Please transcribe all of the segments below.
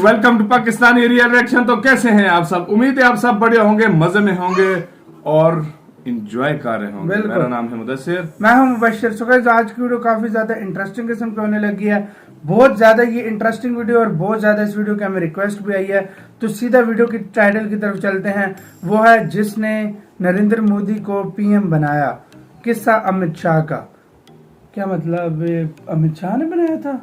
Welcome to Pakistani real reaction. तो कैसे हैं आप सब? उम्मीद है आप सब बढ़िया होंगे, मजे में होंगे और इंजॉय कर रहे होंगे। मेरा नाम है मुदस्सिर, मैं हूं मुबश्शिर। सो गाइस, आज की वीडियो काफी ज्यादा इंटरेस्टिंग किस्म की होने लगी है। बहुत ज्यादा ये इंटरेस्टिंग वीडियो और बहुत ज्यादा इस वीडियो की हमें रिक्वेस्ट भी आई है। तो सीधा वीडियो की टाइटल की तरफ चलते हैं। वो है जिसने नरेंद्र मोदी को पीएम बनाया, किस्सा अमित शाह का। क्या मतलब अमित शाह ने बनाया था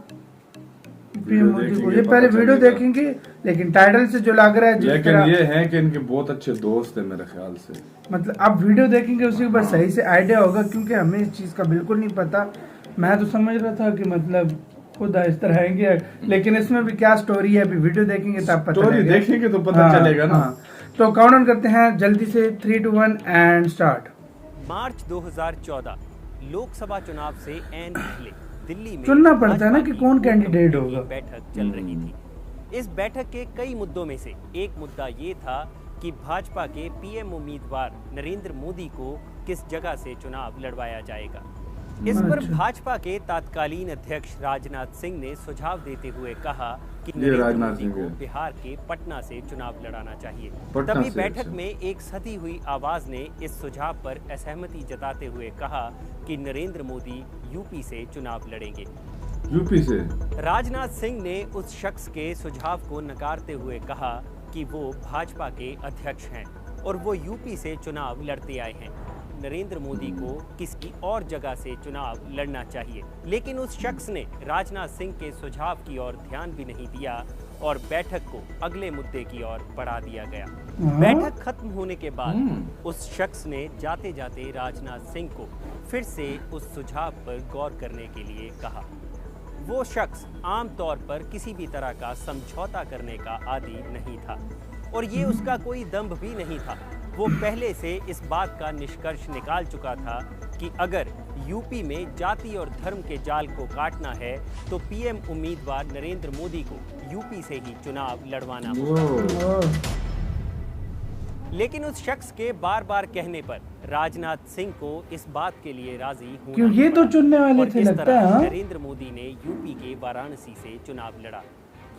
पीएम मोदी को? ये पहले वीडियो देखेंगे, लेकिन टाइटल से जो लग रहा है, लेकिन ये है कि इनके बहुत अच्छे दोस्त है मेरे ख्याल से। मतलब अब वीडियो देखेंगे उसी के बाद सही से आइडिया होगा, क्योंकि हमें इस चीज का बिल्कुल नहीं पता। मैं तो समझ रहा था कि मतलब खुद इस तरह आएंगे, लेकिन इसमें भी क्या स्टोरी है अभी वीडियो देखेंगे तब पता स्टोरी देखेंगे तो पता चलेगा ना। तो काउंट करते हैं जल्दी से 3, 2, 1 एंड स्टार्ट। मार्च 2014 लोकसभा चुनाव से ऐन पहले दिल्ली में चुनना पड़ता है ना कि कौन कैंडिडेट होगा। बैठक चल रही थी। इस बैठक के कई मुद्दों में से एक मुद्दा ये था कि भाजपा के पीएम उम्मीदवार नरेंद्र मोदी को किस जगह से चुनाव लड़वाया जाएगा। इस पर भाजपा के तत्कालीन अध्यक्ष राजनाथ सिंह ने सुझाव देते हुए कहा कि नरेंद्र मोदी को बिहार के पटना से चुनाव लड़ाना चाहिए। तभी बैठक में एक सधी हुई आवाज ने इस सुझाव पर असहमति जताते हुए कहा कि नरेंद्र मोदी यूपी से चुनाव लड़ेंगे। यूपी से? राजनाथ सिंह ने उस शख्स के सुझाव को नकारते हुए कहा कि वो भाजपा के अध्यक्ष हैं और वो यूपी से चुनाव लड़ते आए हैं। नरेंद्र मोदी को किसी और जगह से चुनाव लड़ना चाहिए। लेकिन उस शख्स ने राजनाथ सिंह के सुझाव की ओर ध्यान भी नहीं दिया और बैठक को अगले मुद्दे की ओर बढ़ा दिया गया। बैठक खत्म होने के बाद उस शख्स ने जाते जाते राजनाथ सिंह को फिर से उस सुझाव पर गौर करने के लिए कहा। वो शख्स आमतौर पर किसी भी तरह का समझौता करने का आदी नहीं था और ये उसका कोई दंभ भी नहीं था। वो पहले से इस बात का निष्कर्ष निकाल चुका था कि अगर यूपी में जाति और धर्म के जाल को काटना है तो पीएम उम्मीदवार नरेंद्र मोदी को यूपी से ही चुनाव लड़वाना होगा। लेकिन उस शख्स के बार बार कहने पर राजनाथ सिंह को इस बात के लिए राजी होना ये तो चुनने वाले थे लगता है। नरेंद्र मोदी ने यूपी के वाराणसी से चुनाव लड़ा।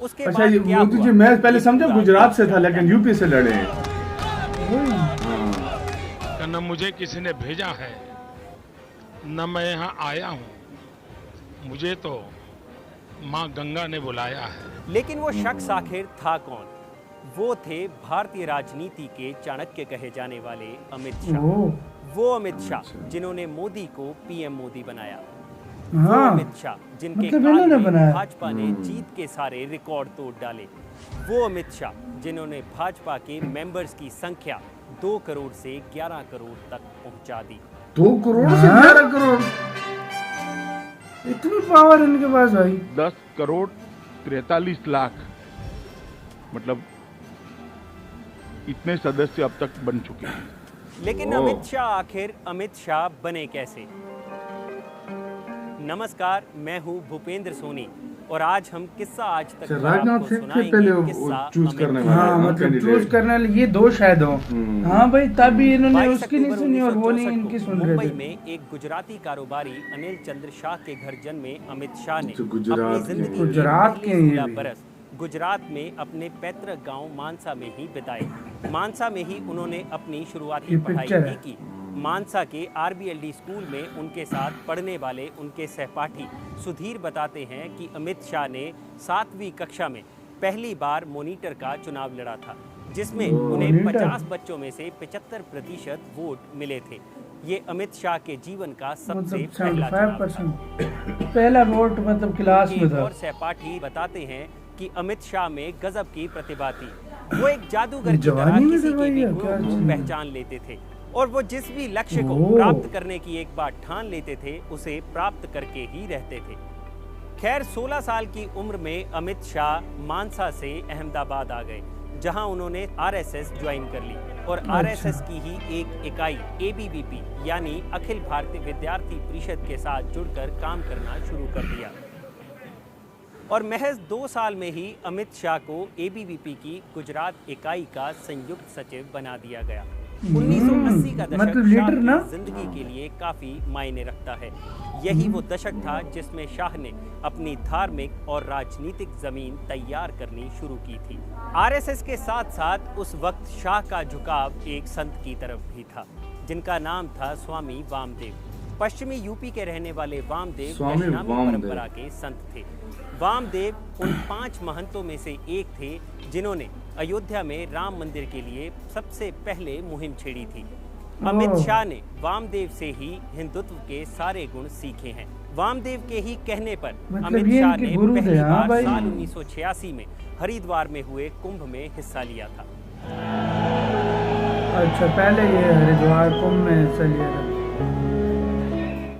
उसके अच्छा, मोदी जी मैं पहले समझा गुजरात से था, लेकिन यूपी से लड़े। न मुझे किसी ने भेजा है न मैं यहाँ आया हूँ, मुझे तो माँ गंगा ने बुलाया है। लेकिन वो शख्स आखिर था कौन? वो थे भारतीय राजनीति के चाणक्य कहे जाने वाले अमित शाह। वो अमित शाह जिन्होंने मोदी को पीएम मोदी बनाया। वो अमित शाह जिनके काल में भाजपा ने जीत के सारे रिकॉर्ड तोड़ डाले। वो अमित शाह जिन्होंने भाजपा के मेंबर्स की संख्या 2 करोड़ से 11 करोड़ तक पहुंचा दी। 2 करोड़ से 11 करोड़? इतनी पावर इनके पास भाई। 10 करोड़ 43 लाख, मतलब इतने सदस्य अब तक बन चुके हैं। लेकिन अमित शाह आखिर अमित शाह बने कैसे? नमस्कार, मैं हूं भूपेंद्र सोनी और आज हम किस्सा आज तक राजनाथ सिंह के पहले चूज करने वाले। हाँ, मतलब चूज करने वाले ये 2 शायद हो। हाँ भाई, तभी इन्होंने उसकी नहीं सुनी और वो नहीं इनकी सुन रहे थे। मुंबई में एक गुजराती कारोबारी अनिल चंद्र शाह के घर जन्मे अमित शाह ने अपनी जिंदगी गुजरात के 16 बरस गुजरात में अपने पैतृक गांव मानसा में ही बिताए। मानसा में ही उन्होंने अपनी शुरुआती पढ़ाई भी की। मानसा के आरबीएलडी स्कूल में उनके साथ पढ़ने वाले उनके सहपाठी सुधीर बताते हैं कि अमित शाह ने 7वीं कक्षा में पहली बार मॉनिटर का चुनाव लड़ा था, जिसमें उन्हें 50 बच्चों में से 75% वोट मिले थे। ये अमित शाह के जीवन का सबसे पहला वोट मतलब क्लास में था। और सहपाठी बताते हैं कि अमित शाह में गजब की प्रतिभा थी। वो एक जादूगर की तरह किसी के भी गुणों को पहचान लेते थे और वो जिस भी लक्ष्य को प्राप्त करने की एक बार ठान लेते थे उसे प्राप्त करके ही रहते थे। खैर, 16 साल की उम्र में अमित शाह मानसा से अहमदाबाद आ गए, जहां उन्होंने आरएसएस ज्वाइन कर ली और आरएसएस की ही एक इकाई एबीवीपी यानी अखिल भारतीय विद्यार्थी परिषद के साथ जुड़कर काम करना शुरू कर दिया। और महज 2 साल में ही अमित शाह को एबीवीपी की गुजरात इकाई का संयुक्त सचिव बना दिया गया। 1980 का दशक मतलब शाह लीडर ना? की जिंदगी के लिए काफी मायने रखता है। यही वो दशक था जिसमें शाह ने अपनी धार्मिक और राजनीतिक जमीन तैयार करनी शुरू की थी। आरएसएस के साथ साथ उस वक्त शाह का झुकाव एक संत की तरफ भी था, जिनका नाम था स्वामी वामदेव। पश्चिमी यूपी के रहने वाले वामदेव स्वामी वैष्णवी वामदेव। परंपरा के संत थे। वामदेव उन 5 महंतों में से एक थे जिन्होंने अयोध्या में राम मंदिर के लिए सबसे पहले मुहिम छेड़ी थी। अमित शाह ने वामदेव से ही हिंदुत्व के सारे गुण सीखे हैं। वामदेव के ही कहने पर मतलब अमित ये शाह इनके ने गुरु थे, पहली हाँ बार भाई। साल 1986 में हरिद्वार में हुए कुंभ में हिस्सा लिया था। अच्छा, पहले ये हरिद्वार कुंभ में हिस्सा लिया था।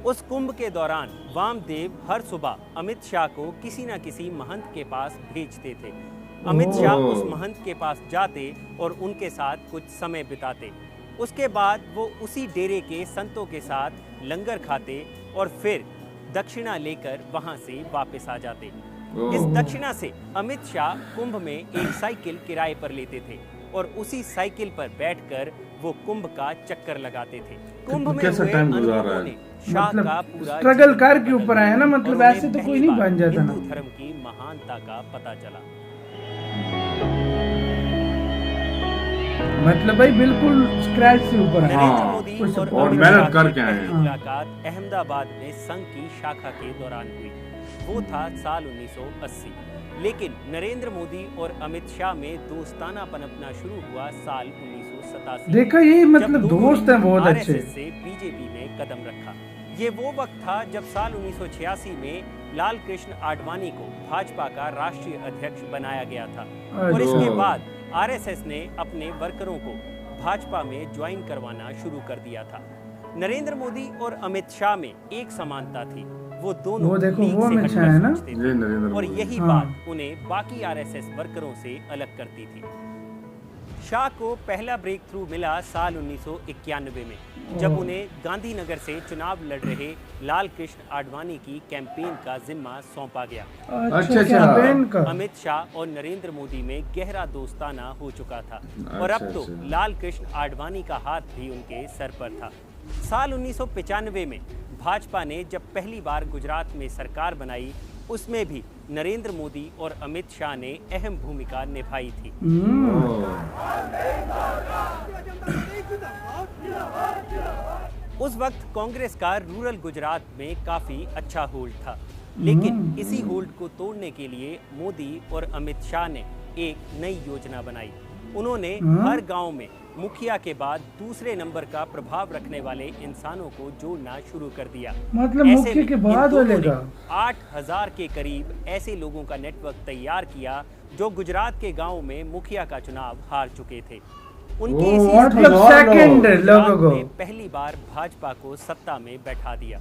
उस कुंभ के दौरान वामदेव हर सुबह अमित शाह को किसी न किसी महंत के पास भेजते थे। अमित शाह उस महंत के पास जाते और उनके साथ कुछ समय बिताते। उसके बाद वो उसी डेरे के संतों के साथ लंगर खाते और फिर दक्षिणा लेकर वहां से वापस आ जाते। इस दक्षिणा से अमित शाह कुंभ में एक साइकिल किराए पर लेते थे और उसी साइकिल पर बैठकर वो कुंभ का चक्कर लगाते थे। कुंभ में कैसा हुए टाइम गुजारा अनुभवों है? ने शाह मतलब का पूरा स्ट्रगल जीवन कर के बदल ऊपर आया ना, दिया मतलब और ऐसे उन्हें तो कोई पहली नहीं बार बन जाता ना। हिंदू धर्म की महानता का पता चला। मतलब भाई बिल्कुल स्क्रैच से ऊपर है। नरेंद्र हाँ, मोदी कुछ और और अमित मेहनत शाह की करके आए पहली हैं। मुलाकात अहमदाबाद में संघ की शाखा के दौरान हुई। वो था साल 1980। लेकिन नरेंद्र मोदी और अमित शाह में दोस्ताना पनपना शुरू हुआ साल 1987। देखा, ये जब मतलब दोनों दोस्त ने हैं बहुत अच्छे। आरएसएस से बीजेपी में कदम रखा। ये वो वक्त था जब साल 1986 में लाल कृष्ण आडवाणी को भाजपा का राष्ट्रीय अध्यक्ष बनाया गया था और इसके अच्छा। बाद आरएसएस ने अपने वर्करों को भाजपा में ज्वाइन करवाना शुरू कर दिया था। नरेंद्र मोदी और अमित शाह में एक समानता थी, वो दोनों वो देखो, लीग वो से अमित हटकर शाह है ना? सोचते थे। ये नरेंद्र और मोदी। यही हाँ। बात उन्हें बाकी आरएसएस वर्करों से अलग करती थी। शाह को पहला ब्रेक थ्रू मिला साल 1991 में, जब उन्हें गांधीनगर से चुनाव लड़ रहे लाल कृष्ण आडवाणी की कैंपेन का जिम्मा सौंपा गया। अच्छा, अच्छा। कैंपेन का। अमित शाह और नरेंद्र मोदी में गहरा दोस्ताना हो चुका था और अब तो अच्छा। लाल कृष्ण आडवाणी का हाथ भी उनके सर पर था। साल 1995 में भाजपा ने जब पहली बार गुजरात में सरकार बनाई, उसमें भी नरेंद्र मोदी और अमित शाह ने अहम भूमिका निभाई थी। उस वक्त कांग्रेस का रूरल गुजरात में काफी अच्छा होल्ड था, लेकिन इसी होल्ड को तोड़ने के लिए मोदी और अमित शाह ने एक नई योजना बनाई। उन्होंने हर गांव में मुखिया के बाद दूसरे नंबर का प्रभाव रखने वाले इंसानों को जोड़ना शुरू कर दिया। मतलब ऐसे मुखिया में के इन बाद दोनों वाले ने का? 8000 के करीब ऐसे लोगों का नेटवर्क तैयार किया जो गुजरात के गांव में मुखिया का चुनाव हार चुके थे। उनके ओह, इसी मतलब गुजरात सेकंड लोगों को में पहली बार भाजपा को सत्ता में बैठा दिया।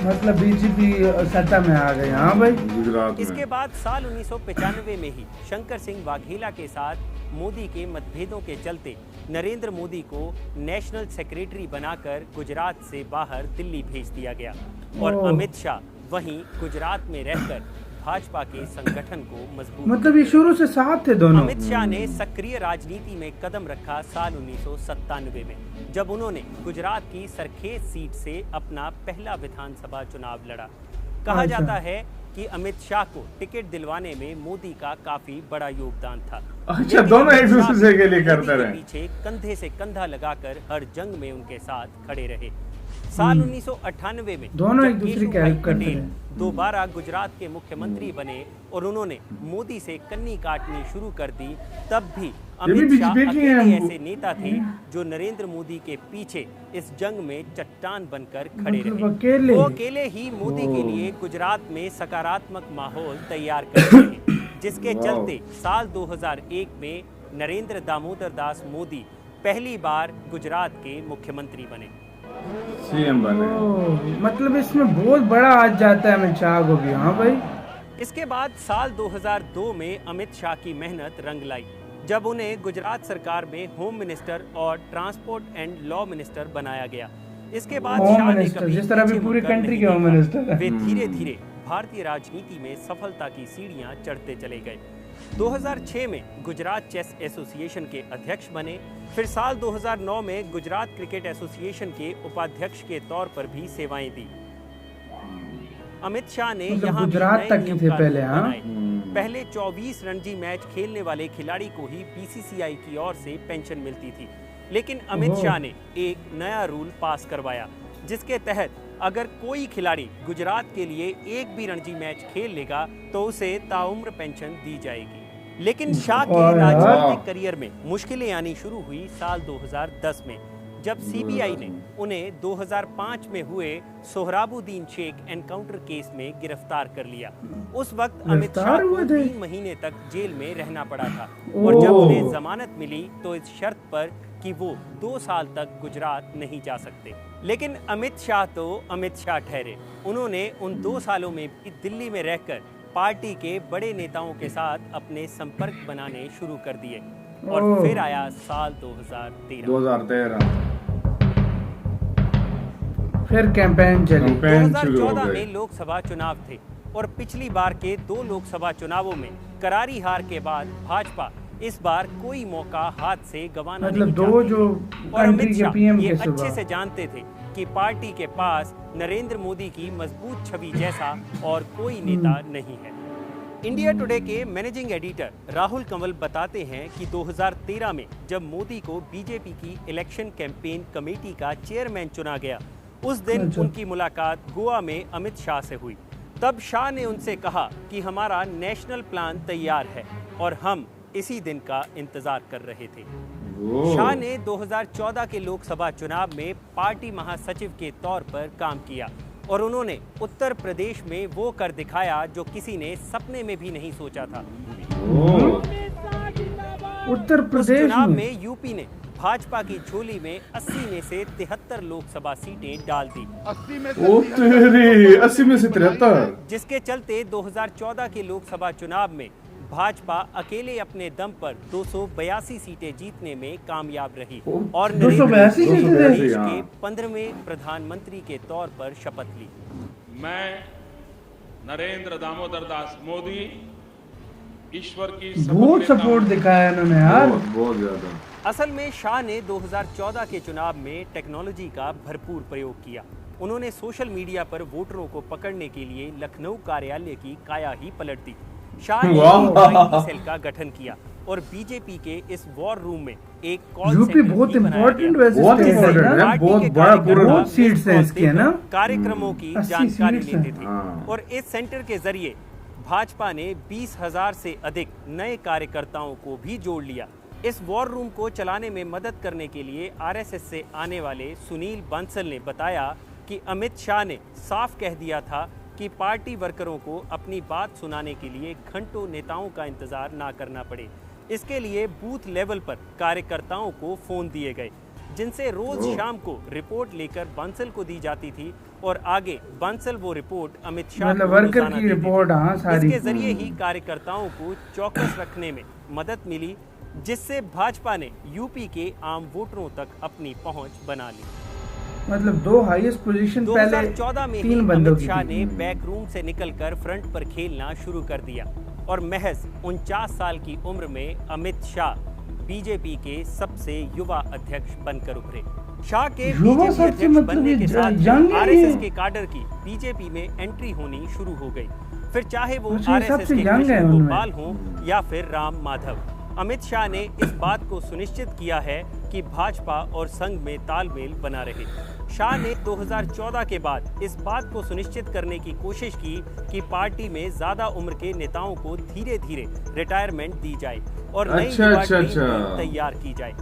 मतलब बीजेपी सत्ता में आ गई। हाँ भाई, गुजरात इसके में। बाद साल 1995 में ही शंकर सिंह वाघेला के साथ मोदी के मतभेदों के चलते नरेंद्र मोदी को नेशनल सेक्रेटरी बनाकर गुजरात से बाहर दिल्ली भेज दिया गया और ओह। अमित शाह वहीं गुजरात में रहकर भाजपा के संगठन को मजबूत मतलब ये शुरू से साथ थे दोनों। अमित शाह ने सक्रिय राजनीति में कदम रखा साल 1997 में, जब उन्होंने गुजरात की सरखेज सीट से अपना पहला विधानसभा चुनाव लड़ा। कहा अच्छा। जाता है कि अमित शाह को टिकट दिलवाने में मोदी का काफी बड़ा योगदान था। अच्छा, लेकिन दोनों अमित एक शाह दूसरे के लिए मोदी करते के रहे। पीछे कंधे से कंधा लगाकर हर जंग में उनके साथ खड़े रहे। साल 1998 में दोनों जब एक दूसरे की केशुभाई हेल्प करते पटेल रहे। दोबारा गुजरात के मुख्यमंत्री बने और उन्होंने मोदी से कन्नी काटनी शुरू कर दी, तब भी अमित शाह बीजेपी के अकेले हैं। ऐसे नेता थे जो नरेंद्र मोदी के पीछे इस जंग में चट्टान बनकर खड़े मतलब रहे। अकेले? वो अकेले ही मोदी के लिए गुजरात में सकारात्मक माहौल तैयार कर रहे, जिसके चलते साल 2001 में नरेंद्र दामोदर दास मोदी पहली बार गुजरात के मुख्यमंत्री बने। सीएम बने। ओह, मतलब इसमें बहुत बड़ा हाथ जाता है अमित शाह को भी। हाँ भाई, इसके बाद साल 2002 में अमित शाह की मेहनत रंग लाई, जब उन्हें गुजरात सरकार में होम मिनिस्टर और ट्रांसपोर्ट एंड लॉ मिनिस्टर बनाया गया। इसके बाद होम शाह ने मिनिस्टर, कभी जिस तरह अभी पीछे पूरी मुड़कर कंट्री नहीं के होम देखा। मिनिस्टर हैं। वे धीरे धीरे भारतीय राजनीति में सफलता की सीढ़ियां चढ़ते चले गए। 2006 में गुजरात चेस एसोसिएशन के अध्यक्ष बने। फिर साल 2009 में गुजरात क्रिकेट एसोसिएशन के उपाध्यक्ष के तौर पर भी सेवाएं दी। अमित शाह ने मतलब यहाँ भी गुजरात नए तक ही नियम थे कानून पहले, हाँ? बनाए। पहले 24 रणजी मैच खेलने वाले खिलाड़ी को ही बीसीसीआई की ओर से पेंशन मिलती थी, लेकिन अमित शाह ने एक नया रूल पास करवाया, जिसके तहत अगर कोई खिलाड़ी गुजरात के लिए एक भी रणजी मैच खेल लेगा तो उसे ताउम्र पेंशन दी जाएगी। लेकिन शाह के राजनीतिक करियर में मुश्किलें आनी शुरू हुई साल 2010 में, जब सीबीआई ने उन्हें 2005 में हुए सोहराबुद्दीन शेख एनकाउंटर केस में गिरफ्तार कर लिया। उस वक्त अमित शाह को 3 महीने तक जेल में रहना पड़ा था और जब उन्हें जमानत मिली तो इस शर्त पर कि वो 2 साल तक गुजरात नहीं जा सकते। लेकिन अमित शाह तो अमित शाह ठहरे। उन्होंने उन 2 सालों में भी दिल्ली में रहकर पार्टी के बड़े नेताओं के साथ अपने संपर्क बनाने शुरू कर दिए और फिर आया साल 2013। फिर कैंपेन चली। 2014 में लोकसभा चुनाव थे और पिछली बार के 2 लोकसभा चुनावों में करारी हार के बाद भाजपा इस बार कोई मौका हाथ से गंवाना मतलब नहीं दो चाहती। जो और अमित कंट्री के शाह पीएम ये के अच्छे सुबह से जानते थे कि पार्टी के पास नरेंद्र मोदी की मजबूत छवि जैसा और कोई नेता नहीं है। इंडिया टुडे के मैनेजिंग एडिटर राहुल कंवल बताते हैं कि 2013 में जब मोदी को बीजेपी की इलेक्शन कैंपेन कमेटी का चेयरमैन चुना गया, उस दिन उनकी मुलाकात गोवा में अमित शाह से हुई। तब शाह ने उनसे कहा कि हमारा नेशनल प्लान तैयार है और हम इसी दिन का इंतजार कर रहे थे। शाह ने 2014 के लोकसभा चुनाव में पार्टी महासचिव के तौर पर काम किया और उन्होंने उत्तर प्रदेश में वो कर दिखाया जो किसी ने सपने में भी नहीं सोचा था। उत्तर उस प्रदेश चुनाव में में यूपी ने भाजपा की झोली में 80 में से 73 लोकसभा सीटें डाल दी, ओ तेरी 80 में से 73। जिसके चलते 2014 के लोकसभा चुनाव में भाजपा अकेले अपने दम पर 282 सीटें जीतने में कामयाब रही और नरेंद्र 282 मोदी सीटें? ने देश हाँ। के 15वें प्रधानमंत्री के तौर पर शपथ ली। मैं नरेंद्र दामोदर दास मोदी ईश्वर की बहुत सपोर्ट दिखाया इन्होंने यार। बहुत ज्यादा। असल में शाह ने 2014 के चुनाव में टेक्नोलॉजी का भरपूर प्रयोग किया। उन्होंने सोशल मीडिया पर वोटरों को पकड़ने के लिए लखनऊ कार्यालय की काया ही पलट दी। शाह ने IT सेल का गठन किया और बीजेपी के इस वॉर रूम में एक कॉल यूपी सेंटर बहुत भी बनाया इम्पोर्टेंट गया। वैसे बहुत स्टेट है important ना। है। बहुत बड़ा पूरा बहुत सीट्स हैं इसके, है ना? कार्यक्रमों की 80 जानकारी सीट्स हैं। लेते थे हाँ। और इस सेंटर के जरिए भाजपा ने 20,000 से अधिक नए कार्यकर्ताओं को भी जोड़ लिया। इस वॉर रूम को चलाने में मदद करने के लिए आरएसएस से आने वाले सुनील बंसल ने बताया कि अमित शाह ने साफ कह दिया था कि पार्टी वर्करों को अपनी बात सुनाने के लिए घंटों नेताओं का इंतजार ना करना पड़े। इसके लिए बूथ लेवल पर कार्यकर्ताओं को फोन दिए गए, जिनसे रोज शाम को रिपोर्ट लेकर बंसल को दी जाती थी और आगे बंसल वो रिपोर्ट अमित शाह मतलब को वर्कर रोजाना की देते थे। रिपोर्ट, हाँ, सारी। इसके जरिए ही कार्यकर्ताओं को चौकस रखने में मदद मिली, जिससे भाजपा ने यूपी के आम वोटरों तक अपनी पहुंच बना ली। मतलब 2 हाईएस्ट पोजीशन पहले 2014 में ही 3 बंदों अमित की शाह थी। ने बैकरूम से निकलकर फ्रंट पर खेलना शुरू कर दिया और महज 49 साल की उम्र में अमित शाह बीजेपी के सबसे युवा अध्यक्ष बनकर उभरे। शाह के युवा बीजेपी सबसे अध्यक्ष मतलब बनने ये के साथ young है आरएसएस ये। के काडर की बीजेपी में एंट्री होनी शुरू हो गई, फिर चाहे वो अच्छा, ये आरएसएस सबसे के young है कृष्ण उनमें। गोपाल हों या फिर राम माधव। अमित शाह ने इस बात को सुनिश्चित किया है कि भाजपा और संघ में तालमेल बना रहे। शाह ने 2014 के बाद इस बात को सुनिश्चित करने की कोशिश की कि पार्टी में ज्यादा उम्र के नेताओं को धीरे धीरे रिटायरमेंट दी जाए और नई युवा टीम तैयार की जाए।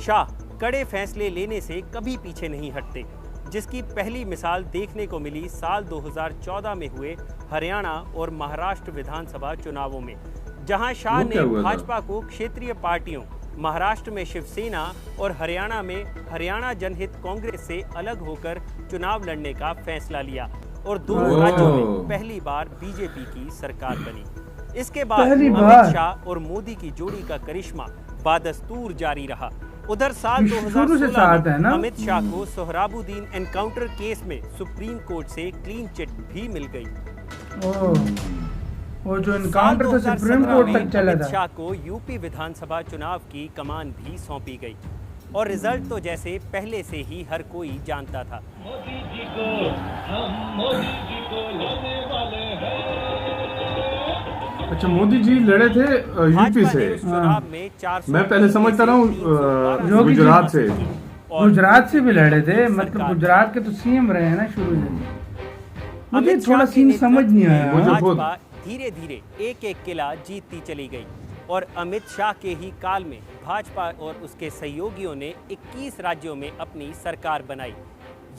शाह कड़े फैसले लेने से कभी पीछे नहीं हटते, जिसकी पहली मिसाल देखने को मिली साल 2014 में हुए हरियाणा और महाराष्ट्र विधानसभा चुनावों में, जहां शाह ने भाजपा को क्षेत्रीय पार्टियों महाराष्ट्र में शिवसेना और हरियाणा में हरियाणा जनहित कांग्रेस से अलग होकर चुनाव लड़ने का फैसला लिया और दोनों राज्यों में पहली बार बीजेपी की सरकार बनी। इसके बाद अमित शाह और मोदी की जोड़ी का करिश्मा बादस्तूर जारी रहा। उधर साल 2016 में अमित शाह को सोहराबुद्दीन एनकाउंटर केस में सुप्रीम कोर्ट से क्लीन चिट भी मिल गई। वो जो इनकाउंटर तो सुप्रीम 2017 कोर्ट में तक चला अमित था। शाह को यूपी विधानसभा चुनाव की कमान भी सौंपी गई और रिजल्ट तो जैसे पहले से ही हर कोई जानता था। अच्छा, मोदी जी लड़े थे यूपी भाजपा से। ने उस चुनाव में 400 मैं पहले समझता रहा हूँ योगी जी गुजरात से। और गुजरात से भी लड़े थे, सरकार मतलब गुजरात के तो सीएम रहे हैं ना शुरू से। मुझे अमित थोड़ा शाह के सीन नेतृत्व समझ नहीं में आया। मुझे बहुत- भाजपा धीरे धीरे एक एक किला जीतती चली गई और अमित शाह के ही काल में भाजपा और उसके सहयोगियों ने 21 राज्यों में अपनी सरकार बनाई।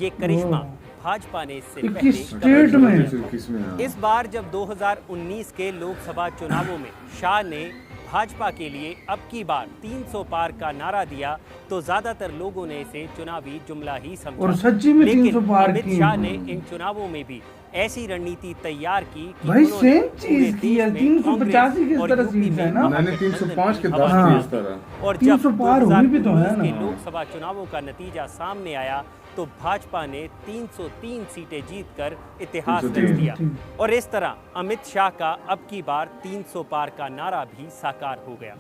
ये करिश्मा भाजपा ने इससे 21 पहले स्टेट में। किसमें? इस बार जब 2019 के लोकसभा चुनावों में शाह ने भाजपा के लिए अब की बार 300 पार का नारा दिया तो ज्यादातर लोगों ने इसे चुनावी जुमला ही समझा। और सच्ची में 300 लेकिन पार अमित की। शाह ने इन चुनावों में भी ऐसी रणनीति तैयार की कि भाई उन्होंने सेम पूरे चीज की है, देश में 385 किस कांग्रेस तरह और सीट यूपी है में ना? मैंने 305 के 10 हवा किए दी। इस तरह। और जब 300 पार हुई भी तो है 2019 के ना। लोकसभा चुनावों का नतीजा सामने आया तो भाजपा ने 303 सीटें जीतकर इतिहास रच 303। दिया और इस तरह अमित शाह का अब की बार 300 पार का नारा भी साकार हो गया।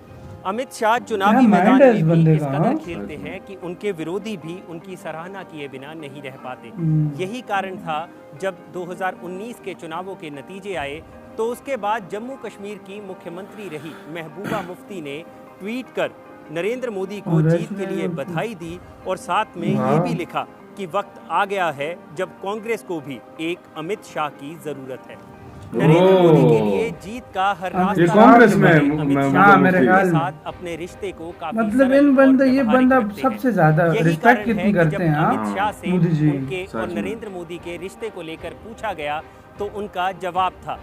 अमित शाह चुनावी क्या मैदान mind है इस में बंदे भी इस का, कदर हाँ? खेलते हैं कि उनके विरोधी भी उनकी सराहना किए बिना नहीं रह पाते। हम्म। यही कारण था जब 2019 के चुनावों के नतीजे आए तो उसके बाद जम्मू कश्मीर की मुख्यमंत्री रही महबूबा मुफ्ती ने ट्वीट कर नरेंद्र मोदी को जीत के लिए बधाई दी और साथ में ये भी लिखा कि वक्त आ गया है जब कांग्रेस को भी एक अमित शाह की जरूरत है। नरेंद्र मोदी के लिए जीत का हर रास्ता ये कांग्रेस में अमित मैं- शाह मेरे के ख्याल में। साथ अपने रिश्ते को काफी मतलब सरल इन और बंदे ये व्यवहारिक बंदा रखते हैं। सबसे ज्यादा यही रिस्पेक्ट कारण है कितनी कि करते जब हैं, हाँ, अमित शाह से मोदी जी। उनके और सच में। नरेंद्र मोदी के रिश्ते को लेकर पूछा गया तो उनका जवाब था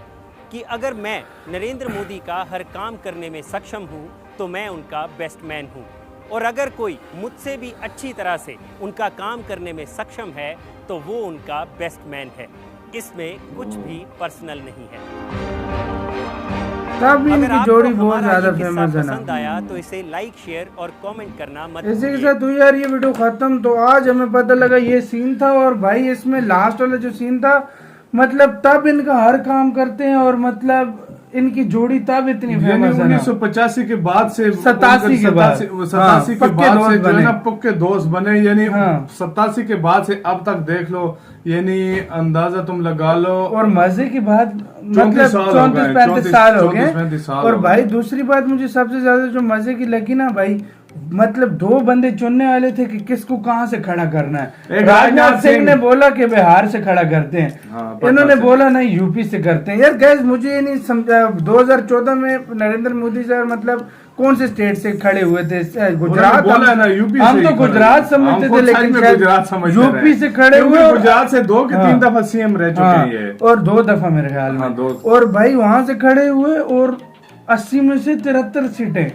कि अगर मैं नरेंद्र मोदी का हर काम करने में सक्षम हूं तो मैं उनका बेस्ट मैन हूं और अगर कोई मुझसे भी अच्छी तरह से उनका काम करने में सक्षम है तो वो उनका बेस्ट मैन है। इसमें कुछ भी पर्सनल नहीं है। तब अगर इनकी आपको जोड़ी बहुत हमारा ज्यादा ये किस्सा फेमस है पसंद ना। आया तो इसे लाइक शेयर और कमेंट करना मत इसी के भूलिए। साथ हुई यार ये वीडियो खत्म। तो आज हमें पता लगा ये सीन था और भाई इसमें लास्ट वाला जो सीन था मतलब तब इनका हर काम करते हैं और मतलब इनकी जोड़ी तब इतनी यानी फेमस है ना। 1985 के बाद से 87 के बाद। 87 के पक्के बाद से दोस्त जो है बने। ना पक्के दोस्त बने। यानी हाँ। 87 के बाद से अब तक देख लो, यानी अंदाजा तुम लगा लो। और मजे की बात 34 मतलब साल हो 34-35 गए, साल हो 34-35 साल गए। और हो भाई गए। दूसरी बात मुझे सबसे ज्यादा जो मजे की लगी ना भाई, मतलब दो बंदे चुनने वाले थे कि किसको कहां से खड़ा करना है। एक राजनाथ सिंह ने बोला कि बिहार से खड़ा करते हैं, हाँ, पटना इन्होंने से। बोला नहीं यूपी से करते हैं। यार गैस मुझे ये नहीं समझा 2014 में नरेंद्र मोदी सर मतलब कौन से स्टेट से खड़े हुए थे? गुजरात। बोला है ना यूपी से हम ही तो खड़े गुजरात हैं। समझते हमको थे सच लेकिन में शायद गुजरात समझते यूपी रहे। से खड़े क्योंकि हुए और- गुजरात से 2 के 3 हाँ। दफा सीएम रह चुके हाँ, हैं ये। और 2 दफा मेरे ख्याल में। हाँ, 2। और भाई वहां से खड़े हुए और 80 में से 73 सीटें।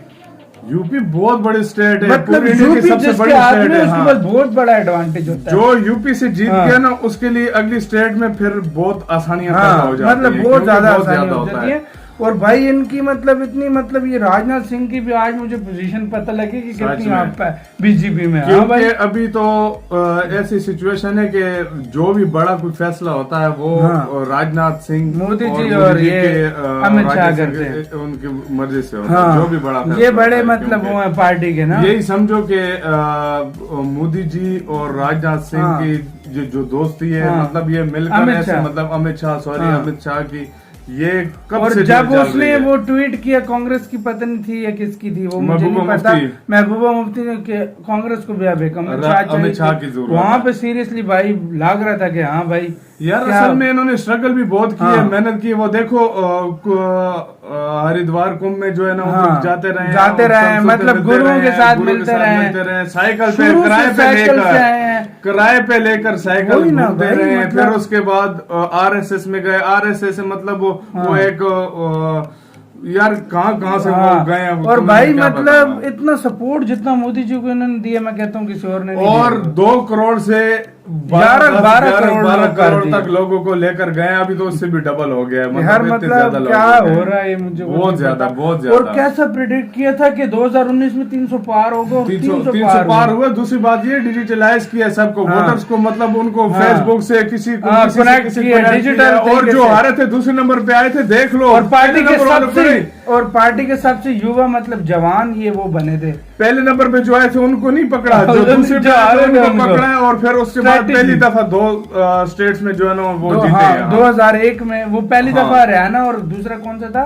यूपी बहुत बड़ी स्टेट है, मतलब पूरी इंडिया की यूपी सबसे जिसके बड़ी हाथ स्टेट में है। उसके हाँ। पास बहुत बड़ा एडवांटेज होता है। जो यूपी से जीत हाँ। गया ना उसके लिए अगली स्टेट में फिर बहुत आसानियां पैदा हाँ, हो जाती मतलब हैं, बहुत क्योंकि ज्यादा बहुत आसानी ज्यादा हो होता जाती है। है। और भाई इनकी मतलब इतनी मतलब ये राजनाथ सिंह की भी आज मुझे पोजीशन पता लगी कि कितनी में। आप बीजेपी में। हाँ क्योंकि भाई अभी तो ऐसी सिचुएशन है कि जो भी बड़ा कोई फैसला होता है वो हाँ। राजनाथ सिंह मोदी जी और ये अमित शाह राजनाथ सिंह करते हैं। के- उनकी मर्जी से होता है, हाँ, जो भी बड़ा फैसला ये बड़े होता है, मतलब क्योंकि वो है पार्टी के ना। यही समझो कि मोदी जी और राजनाथ सिंह हाँ। की जो दोस्ती है, हाँ। मतलब ये मिलकर अमित ऐसे शाह। मतलब अमित शाह हाँ। अमित शाह की ये कब और से जब चल उसने रही है। वो ट्वीट किया कांग्रेस की पता नहीं थी या किसकी थी वो मुझे महबूबा नहीं पता। मुफ्ती। महबूबा मुफ्ती ने कि कांग्रेस को भी अब एक अमित शाह की जरूरत वहां है। पे सीरियसली भाई लग रहा था कि हाँ भाई यार क्या- असल में इन्होंने स्ट्रगल भी बहुत की है, हाँ। मेहनत की है। वो देखो हरिद्वार कुंभ में जो है ना वो हाँ, जाते रहे जाते और रहे, संतों से मतलब मिलते गुरुओं के रहे, साथ गुरु के मिलते साथ रहे। मिलते रहे, साइकिल पे शुरू से किराए पे साइकिल से आए हैं। लेकर किराए पे लेकर साइकिल वही ना घूमते भाई, रहे। मतलब- फिर उसके बाद आरएसएस में गए। आरएसएस से मतलब वो एक यार कहाँ से वो गए हैं, और तुम्हें भाई क्या मतलब पता। इतना सपोर्ट जितना मोदी जी को इन्होंने दिया, मैं कहता हूँ किसी और ने नहीं और दिया। 2 करोड़ से 12 करोड़ लोग कर दिए। तक लोगों को लेकर गए, अभी तो उससे भी डबल हो गया है। यार इतने ज्यादा मतलब लोग क्या हो गए हो हैं। रहा है ये मुझे कुछ बहुत नहीं ज्यादा, पता। बहुत और ज्यादा। कैसा प्रिडिक्ट किया था कि 2019 में 300 पार होगा, और 300 पार हुआ। दूसरी बात ये डिजिटलाइज किया सबको, हाँ। वोटर्स को, मतलब उनको हाँ। फेसबुक से किसी को हाँ, किसी से connect किसी किया, connect digital किया। और तरीके जो से। हारे थे दूसरे नंबर पे आए थे, देख लो। और पार्टी पहले के नंबर वालों को नहीं। सबसे, और पार्टी के सबसे युवा मतलब जवान ये वो बने थे। पहले नंबर पे जो आए थे उनको नहीं पकड़ा, जो जो दूसरे पे जो आए थे हारे थे उनको उनको। पकड़ा है। और फिर उसके बाद Strategy। पहली दफा 2 स्टेट्स में जो है ना वो जीते हाँ, हैं। 2001 में वो पहली हाँ। दफा हरियाणा, और दूसरा कौन सा था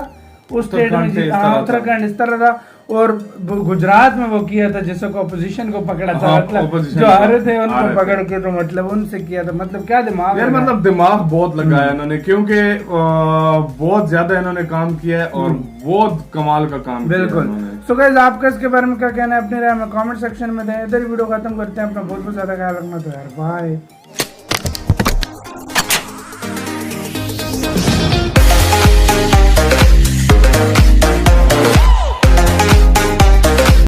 उस स्टेट में उत्तराखंड से इस तरह था। उत्तराखंड इस तरह था। और गुजरात में वो किया था जिसको अपोजिशन को पकड़ा था, हाँ, मतलब opposition जो को हारे थे उनको हारे थे। पकड़ के, तो मतलब उनसे किया था। मतलब क्या दिमाग यार है। मतलब दिमाग बहुत लगाया इन्होंने, क्योंकि बहुत ज्यादा इन्होंने काम किया है और बहुत कमाल का काम किया है बिल्कुल। इन्होंने। सो गाइस, आपका इसके बारे में क्या कहना है, अपनी राय हमें कमेंट सेक्शन में दें। इधर वीडियो खत्म करते हैं। अपना बहुत बहुत ज्यादा ख्याल रखना। तो यार बाय।